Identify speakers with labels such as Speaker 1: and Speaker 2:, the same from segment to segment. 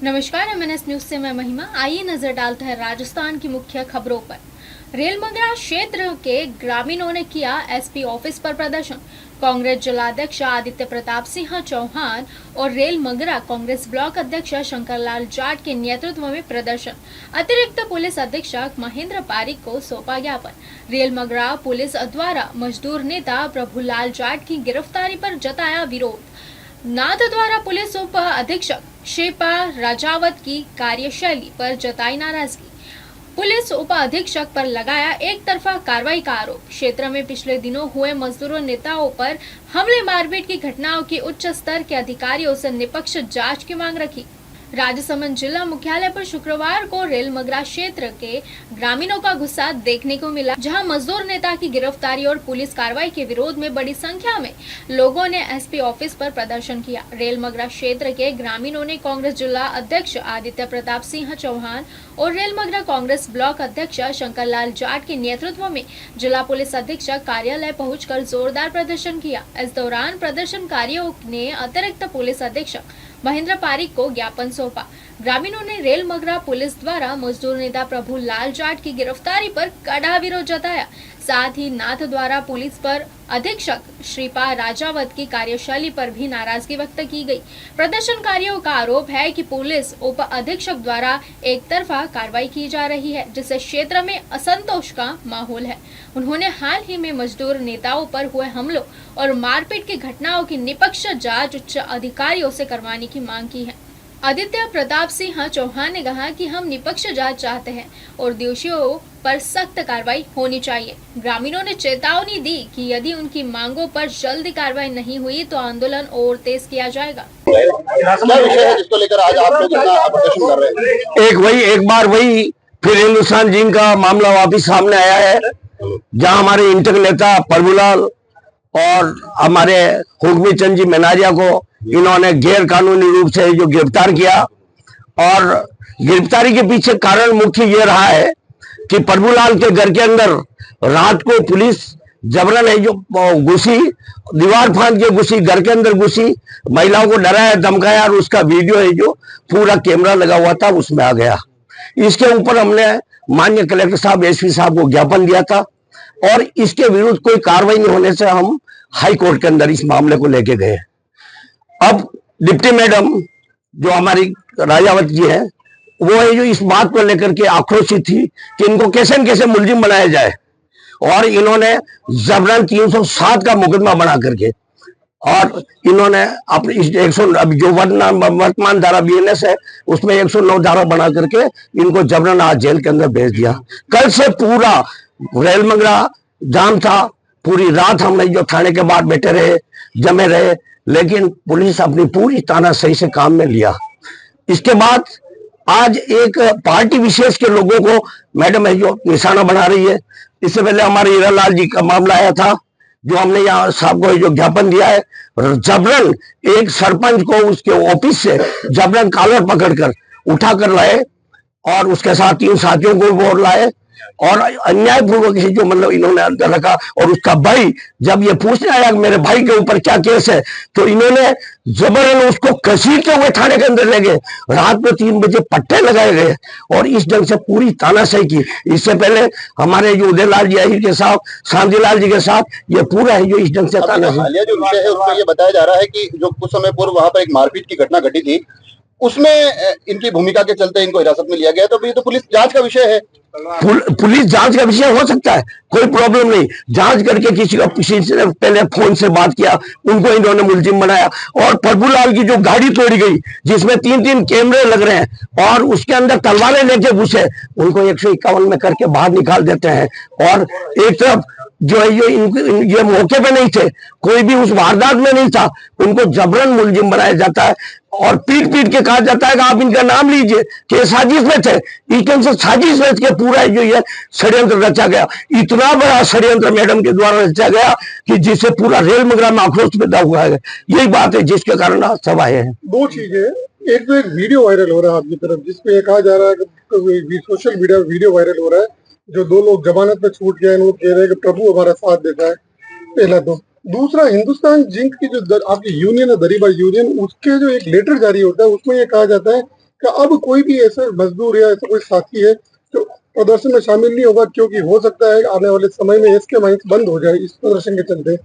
Speaker 1: नमस्कार, MNS news से मैं महिमा। आइए नजर डालते हैं राजस्थान की मुख्य खबरों पर। रेलमंगरा क्षेत्र के ग्रामीणों ने किया एसपी ऑफिस पर प्रदर्शन। कांग्रेस जिलाध्यक्ष आदित्य प्रताप सिंह चौहान और रेलमंगरा कांग्रेस ब्लॉक अध्यक्ष शंकरलाल जाट के नेतृत्व में प्रदर्शन। अतिरिक्त पुलिस अधीक्षक महेंद्र पारिक को सौंपा ज्ञापन। रेलमंगरा पुलिस द्वारा मजदूर नेता प्रभुलाल जाट की गिरफ्तारी पर जताया विरोध। नाथद्वारा पुलिस उप अधीक्षक शिल्पा राजावत की कार्यशैली पर जताई नाराजगी। पुलिस उप अधीक्षक पर लगाया एक तरफा कार्रवाई का आरोप। क्षेत्र में पिछले दिनों हुए मजदूरों नेताओं पर हमले मारपीट की घटनाओं की उच्च स्तर के अधिकारियों से निष्पक्ष जांच की मांग रखी। राजसमंद जिला मुख्यालय पर शुक्रवार को रेलमंगरा क्षेत्र के ग्रामीणों का गुस्सा देखने को मिला, जहां मजदूर नेता की गिरफ्तारी और पुलिस कार्रवाई के विरोध में बड़ी संख्या में लोगों ने एसपी ऑफिस पर प्रदर्शन किया। रेलमंगरा क्षेत्र के ग्रामीणों ने कांग्रेस जिला अध्यक्ष आदित्य प्रताप सिंह चौहान और रेलमंगरा कांग्रेस ब्लॉक अध्यक्ष शंकरलाल जाट के नेतृत्व में जिला पुलिस अधीक्षक कार्यालय पहुंचकर जोरदार प्रदर्शन किया। इस दौरान प्रदर्शनकारियों ने अतिरिक्त पुलिस अधीक्षक महेंद्र पारिक को ज्ञापन सौंपा। ग्रामीणों ने रेलमंगरा पुलिस द्वारा मजदूर नेता प्रभुलाल जाट की गिरफ्तारी पर कड़ा विरोध जताया। साथ ही नाथ द्वारा पुलिस पर अधीक्षक श्रीपा राजावत की कार्यशैली पर भी नाराजगी व्यक्त की गई। प्रदर्शनकारियों का आरोप है कि पुलिस उप अधीक्षक द्वारा एक तरफा कार्रवाई की जा रही है, जिससे क्षेत्र में असंतोष का माहौल है। उन्होंने हाल ही में मजदूर नेताओं पर हुए हमलों और मारपीट की घटनाओं की निष्पक्ष जांच उच्च अधिकारियों से करवाने की मांग की है। आदित्य प्रताप सिंह चौहान ने कहा कि हम निष्पक्ष जांच चाहते हैं और दोषियों पर सख्त कार्रवाई होनी चाहिए। ग्रामीणों ने चेतावनी दी कि यदि उनकी मांगों पर जल्दी कार्रवाई नहीं हुई तो आंदोलन और तेज किया जाएगा।
Speaker 2: क्या विषय है जिसको लेकर आज आप लोग इतना प्रदर्शन कर रहे हैं?
Speaker 3: एक बार वही फिर हिंदुस्तान जिंक का मामला वापिस सामने आया है, जहां हमारे इंटर नेता प्रभुलाल और हमारे हुक्मी चंद जी मेनारिया को इन्होंने गैर कानूनी रूप से जो गिरफ्तार किया। और गिरफ्तारी के पीछे कारण मुख्य ये रहा है कि प्रभुलाल के घर के अंदर रात को पुलिस जबरन है जो घुसी, दीवार फांद के घुसी, घर के अंदर घुसी, महिलाओं को डराया धमकाया और उसका वीडियो है जो पूरा कैमरा लगा हुआ था उसमें आ गया। इसके ऊपर हमने माननीय कलेक्टर साहब एसपी साहब को ज्ञापन दिया था और इसके विरुद्ध कोई कार्रवाई नहीं होने से हम हाई कोर्ट के अंदर इस मामले को लेके गए। अब डिप्टी मैडम जो हमारी राजावत जी है, वो है जो इस बात को लेकर के आक्रोशित थी कि इनको कैसे न कैसे मुलजिम बनाया जाए, और इन्होंने जबरन 307 का मुकदमा बना करके और इन्होंने अपनी 100 जो वर्तमान धारा बीएनएस है उसमें 109 धारा बना करके इनको जबरन आज जेल के अंदर भेज दिया। कल से पूरा रेलमंगरा जाम था, पूरी रात हम जो थाने के बाहर बैठे रहे, जमे रहे, लेकिन पुलिस अपनी पूरी तानाशाही से काम में लिया। इसके बाद आज एक पार्टी विशेष के लोगों को मैडम है जो निशाना बना रही है। इससे पहले हमारे हीरालाल जी का मामला आया था, जो हमने यहाँ साहब को जो ज्ञापन दिया है, जबरन एक सरपंच को उसके ऑफिस से जबरन कॉलर पकड़कर उठा कर लाए और उसके साथ 3 साथियों को वो लाए और अन्यायपूर्वक जो मतलब इन्होंने अंदर रखा। और उसका भाई जब ये पूछने आया मेरे भाई के ऊपर क्या केस है, तो इन्होंने जबरन उसको घसीटते हुए थाने के अंदर ले गए। रात में 3 बजे पट्टे लगाए गए और इस ढंग से पूरी तानाशाही की। इससे पहले हमारे जो उदयलाल जी अहिर के साथ, शांतिलाल जी के साथ ये पूरा है जो इस ढंग से तानाशाही।
Speaker 2: जो विषय है उसमें ये बताया जा रहा है कि जो कुछ समय पूर्व वहां पर एक मारपीट की घटना घटी थी, उसमें इनकी भूमिका के चलते इनको हिरासत में लिया गया। तो ये तो पुलिस जांच का विषय है।
Speaker 3: पुलिस जांच का विषय हो सकता है, कोई प्रॉब्लम नहीं। जांच करके किसी से पहले फोन से बात किया, उनको इन्होंने मुलजिम बनाया। और प्रभुलाल की जो गाड़ी तोड़ी गई जिसमें 3 कैमरे लग रहे हैं और उसके अंदर तलवारें लेके घुसे, उनको 151 में करके बाहर निकाल देते हैं। और एक तरफ जो है ये मौके पे नहीं थे, कोई भी उस वारदात में नहीं था, उनको जबरन मुलजिम बनाया जाता है और पीट के कहा जाता है कि आप इनका नाम लीजिए कि साजिश में थे। इस ढंग से साजिश रच के पूरा जो ये षड्यंत्र रचा गया, इतना बड़ा षड्यंत्र मैडम के द्वारा रचा गया कि जिससे पूरा रेलमंगरा में आक्रोश पैदा हुआ है। यही बात है जिसके कारण आज सब आए हैं।
Speaker 4: 2 चीजें, एक तो एक वीडियो वायरल हो रहा है आपकी तरफ, जिसपे ये कहा जा रहा है कि सोशल मीडिया वीडियो वायरल हो रहा है, जो 2 लोग जमानत में छूट गए हैं, वो कह रहे हैं कि प्रभु हमारा साथ देता है। पहला। तो दूसरा, हिंदुस्तान जिंक की जो आपकी यूनियन है, दरीबा यूनियन, उसके जो एक लेटर जारी होता है उसमें ये कहा जाता है कि अब कोई भी ऐसा मजदूर या ऐसा कोई साथी है जो प्रदर्शन में शामिल नहीं होगा, क्योंकि हो सकता है आने वाले समय में इसके माइंस बंद हो जाए इस प्रदर्शन के चलते।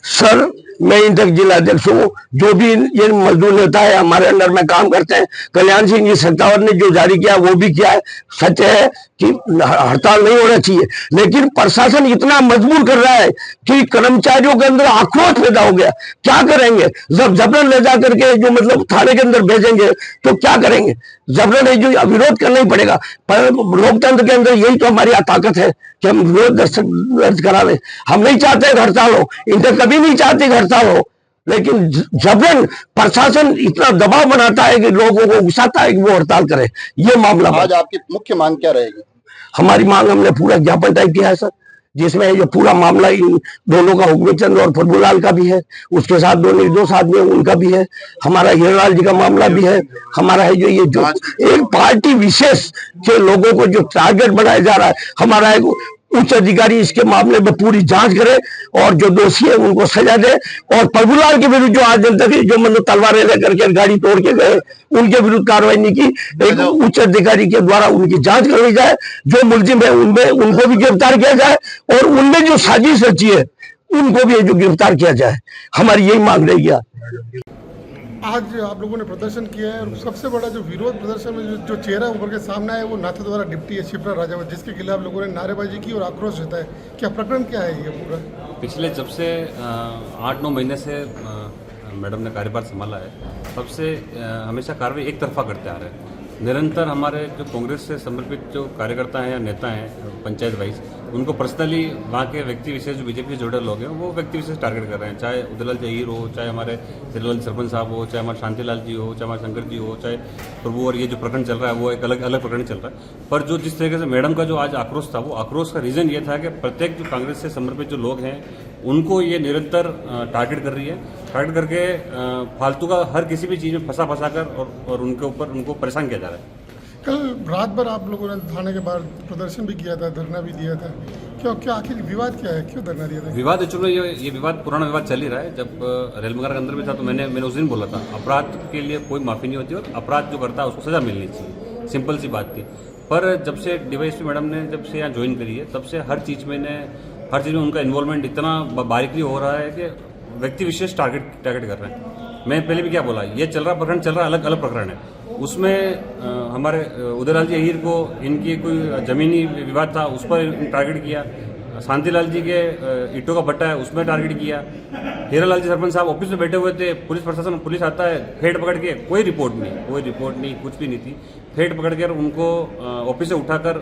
Speaker 3: सर, मैं इंटक जिला अध्यक्ष हूँ। जो भी ये मजदूर नेता है हमारे अंडर में काम करते हैं, कल्याण सिंह जी शेखावत ने जो जारी किया वो भी किया है। सच है कि हड़ताल नहीं होना चाहिए, लेकिन प्रशासन इतना मजबूर कर रहा है कि कर्मचारियों के अंदर आक्रोश पैदा हो गया। क्या करेंगे? जब जबरन ले जा करके जो मतलब थाने के अंदर भेजेंगे तो क्या करेंगे? जबरन जो विरोध करना ही पड़ेगा। पर लोकतंत्र के अंदर यही तो हमारी ताकत है कि हम विरोध दर्ज करा लें। हम नहीं चाहते हड़ताल हो, इंटर कभी नहीं चाहते हड़ताल हो, लेकिन जबरन प्रशासन इतना दबाव बनाता है कि लोगों को उकसाता है कि वो हड़ताल करे। ये मामला
Speaker 2: आज आपकी मुख्य मांग क्या रहेगी?
Speaker 3: हमारी मांग हमने पूरा ज्ञापन टाइप किया है सर, जिसमें ये पूरा मामला इन दोनों का, हुक्मी चंद और प्रभुलाल का भी है, उसके साथ दो निर्दोष आदमी उनका भी है, हमारा हीरालाल जी का मामला भी है, हमारा है जो ये जो एक पार्टी विशेष के लोगों को जो टारगेट बनाया जा रहा है। हमारा एक उच्च अधिकारी इसके मामले में पूरी जांच करे और जो दोषी है उनको सजा दे। और प्रभुलाल के विरुद्ध जो आज तक जो मतलब तलवारें लेकर के गाड़ी तोड़ के गए, उनके विरुद्ध कार्रवाई नहीं की। एक उच्च अधिकारी के द्वारा उनकी जांच करवाई जाए, जो मुलजिम है उनमें उनको भी गिरफ्तार किया जाए और उनमें जो साजिश रची है उनको भी जो गिरफ्तार किया जाए। हमारी यही मांग रहेगी।
Speaker 4: आज आप लोगों ने प्रदर्शन किया है और सबसे बड़ा जो विरोध प्रदर्शन में जो चेहरा उभर के सामने आया है वो नाथू द्वारा डिप्टी है शिप्रा राजावत, जिसके खिलाफ लोगों ने नारेबाजी की और आक्रोश रहता है। क्या प्रकरण क्या है ये पूरा?
Speaker 5: पिछले जब से 8-9 महीने से मैडम ने कार्यभार संभाला है, तब से हमेशा कार्रवाई एक तरफा करते आ रहे हैं। निरंतर हमारे जो कांग्रेस से समर्पित जो कार्यकर्ता हैं या नेता हैं पंचायत वाइज, उनको पर्सनली वहाँ के व्यक्ति विशेष जो बीजेपी से जुड़े लोग हैं वो व्यक्ति विशेष टारगेट कर रहे हैं। चाहे उदयलाल जहीर हो, चाहे हमारे तिरुवल सरपंच साहब हो, चाहे हमारे शांतिलाल जी हो, चाहे हमारे शंकर जी हो, चाहे प्रभु, और ये जो प्रकरण चल रहा है वो एक अलग अलग प्रकरण चल रहा है। पर जो जिस तरीके से मैडम का जो आज आक्रोश था, वो आक्रोश का रीज़न ये था कि प्रत्येक जो कांग्रेस से समर्पित जो लोग हैं उनको ये निरंतर टारगेट कर रही है। टारगेट करके फालतू का हर किसी भी चीज़ में फंसा कर और उनके ऊपर उनको परेशान किया जा रहा है।
Speaker 4: कल रात भर आप लोगों ने थाने के बाहर प्रदर्शन भी किया था, धरना भी दिया था। क्या आखिर विवाद क्या है, क्यों धरना दिया था?
Speaker 5: विवाद एक्चुअली ये विवाद पुराना विवाद चल ही रहा है। जब रेल मंगरा के अंदर भी था तो मैंने उस दिन बोला था, अपराध के लिए कोई माफ़ी नहीं होती और अपराध जो करता है उसको सजा मिलनी चाहिए, सिंपल सी बात थी। पर जब से डीवाईएसपी मैडम ने जब से यहाँ ज्वाइन करी है, तब से हर चीज़ में उनका इन्वॉल्वमेंट इतना बारीकी हो रहा है कि व्यक्ति विशेष टारगेट कर रहे हैं। मैं पहले भी क्या बोला, ये प्रकरण चल रहा है, अलग अलग प्रकरण है। उसमें हमारे उदयलाल जी अहीर को इनकी कोई ज़मीनी विवाद था, उस पर टारगेट किया। शांतिलाल जी के ईंटों का भट्टा है, उसमें टारगेट किया। हीरालाल जी सरपंच साहब ऑफिस में बैठे हुए थे, पुलिस आता है, फेड पकड़ के कोई रिपोर्ट नहीं, कुछ भी नहीं थी। फेड पकड़ कर उनको ऑफिस से उठाकर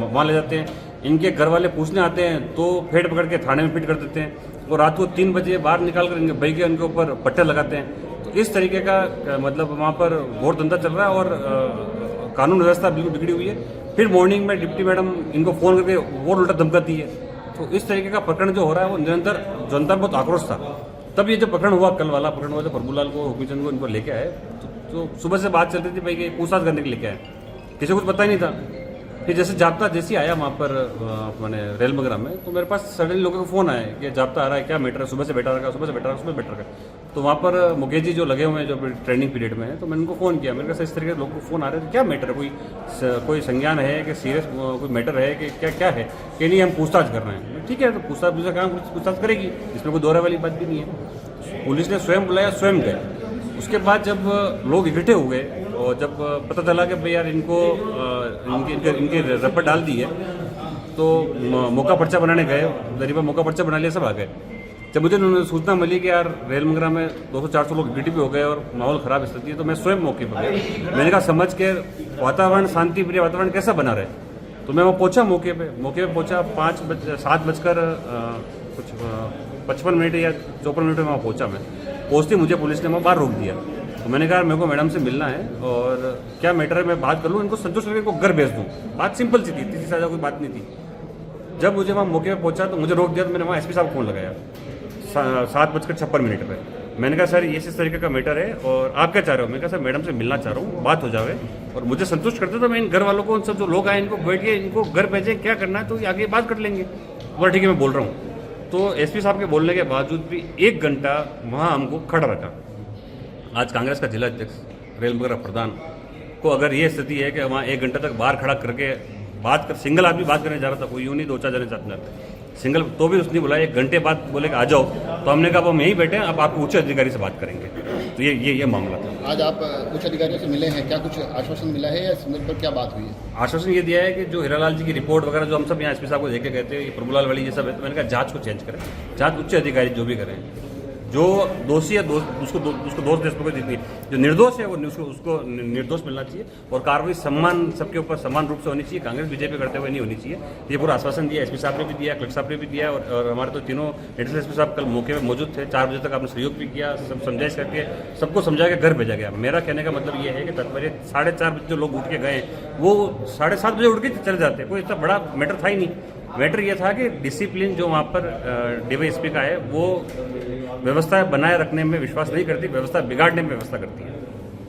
Speaker 5: वहाँ ले जाते हैं। इनके घर वाले पूछने आते हैं तो फेड पकड़ के थाने में फिट कर देते हैं और रात को 3 बजे बाहर निकाल कर इनके भाई के उनके ऊपर पट्टे लगाते हैं। तो इस तरीके का मतलब वहाँ पर घोर धंधा चल रहा है और कानून व्यवस्था बिल्कुल बिगड़ी हुई है। फिर मॉर्निंग में डिप्टी मैडम इनको फ़ोन करके और उल्टा धमकाती है। तो इस तरीके का प्रकरण जो हो रहा है वो निरंतर जनता में बहुत आक्रोश था। तब ये जो प्रकरण हुआ, कल वाला प्रकरण हुआ, जब प्रभुलाल को, हुक्मी चंद को इनको लेके आए तो सुबह से बात चल रही थी भाई कि पूछताछ करने के लेके आए, किसी को कुछ पता ही नहीं था। फिर जैसे आया वहाँ पर मैंने रेल मंगरा में, तो मेरे पास सडनली लोगों को फ़ोन आया कि जाब्ता आ रहा है, क्या मैटर है, सुबह से बैठा रखा। तो वहाँ पर मुकेश जी जो लगे हुए हैं, जो ट्रेनिंग पीरियड में है, तो मैंने उनको फ़ोन किया। मेरे पास इस तरीके से लोगों को फ़ोन आ रहे थे, क्या मैटर है, कोई संज्ञान है कि सीरियस कोई मैटर है कि क्या है कि नहीं, हम पूछताछ कर रहे हैं। ठीक है, तो पूछताछ करेगी, इसमें कोई दोहरा वाली बात भी नहीं है। पुलिस ने स्वयं बुलाया, स्वयं गए। उसके बाद जब लोग इकट्ठे हुए और जब पता चला कि भाई यार इनके रपट डाल दी है, तो मौका पर्चा बनाने गए, गरीबा मौका पर्चा बना लिया, सब आ गए। जब मुझे सूचना मिली कि यार रेल मंगरा में 200-400 लोग इकट्ठे भी हो गए और माहौल ख़राब स्थिति है, तो मैं स्वयं मौके पर गया। मैंने कहा समझ के वातावरण, शांति प्रिय वातावरण कैसा बना रहे। तो मैं वहाँ पहुँचा, मौके पे पहुँचा 7:55 या 54 मिनट में वहाँ पहुँचा। मैं पहुँचती मुझे पुलिस ने वहाँ बाहर रोक दिया। तो मैंने कहा मेरे को मैडम से मिलना है और क्या मैटर है, मैं बात कर लूँ, इनको संतुष्ट करके इनको घर भेज दूँ। बात सिंपल सी थी, इतनी ज़्यादा कोई बात नहीं थी। जब मुझे वहाँ मौके पे पहुँचा तो मुझे रोक दिया। तो मैंने वहाँ एसपी साहब को फ़ोन लगाया 7:56 पे। मैंने कहा सर ये इस तरीके का मैटर है और आप क्या चाह रहे हो। मैंने कहा सर मैडम से मिलना चाह रहा हूँ, बात हो जाए और मुझे संतुष्ट करते तो मैं इन घर वालों को, उन सब जो लोग आए इनको बैठ के इनको घर भेजें, क्या करना है तो आगे बात कर लेंगे। बोला ठीक है मैं बोल रहा हूँ। तो एसपी साहब के बोलने के बावजूद भी 1 घंटा वहाँ हमको खड़ा रखा। आज कांग्रेस का जिला अध्यक्ष, रेल मंगरा प्रधान, आपको अगर ये स्थिति है कि वहाँ 1 घंटे तक बाहर खड़ा करके बात कर, सिंगल आदमी बात करने जा रहा था, कोई यूँ नहीं 2-4 जने साथ में सिंगल, तो भी उसने बुलाया, 1 घंटे बाद बोले कि आ जाओ, तो हमने कहा अब हम यहीं बैठे हैं, अब आप उच्च अधिकारी से बात करेंगे। तो ये मामला था।
Speaker 2: आज आप उच्च अधिकारियों से मिले हैं, क्या कुछ आश्वासन मिला है या इस संदर्भ पर क्या बात हुई है?
Speaker 5: आश्वासन ये दिया है कि जो हीरालाल जी की रिपोर्ट वगैरह जो हम सब यहाँ एसपी साहब को देखे कहते हैं, ये प्रभुलाल वाली ये सब है, तो मैंने कहा जांच को चेंज करें, जांच उच्च अधिकारी जो भी करें, जो दोषी है उसको दोष दे सकते, जितनी जो निर्दोष है वो उसको निर्दोष मिलना चाहिए और कार्रवाई सम्मान सबके ऊपर समान रूप से होनी चाहिए, कांग्रेस बीजेपी करते हुए नहीं होनी चाहिए। ये पूरा आश्वासन दिया, एसपी साहब ने भी दिया, कलेक्टर साहब ने भी दिया और हमारे तो तीनों एडिशनल एसपी साहब कल मौके पर मौजूद थे, 4 बजे तक आपने सहयोग भी किया, सब समझाइश करके सबको समझा के घर भेजा गया। मेरा कहने का मतलब ये है कि तात्पर्य 4:30 बजे जो लोग उठ के गए वो 7:30 बजे उठ के चले जाते, कोई इतना बड़ा मैटर था ही नहीं। मैटर ये था कि डिसिप्लिन जो वहाँ पर डीवाईएसपी का है वो व्यवस्था बनाए रखने में विश्वास नहीं करती, व्यवस्था बिगाड़ने में व्यवस्था करती है।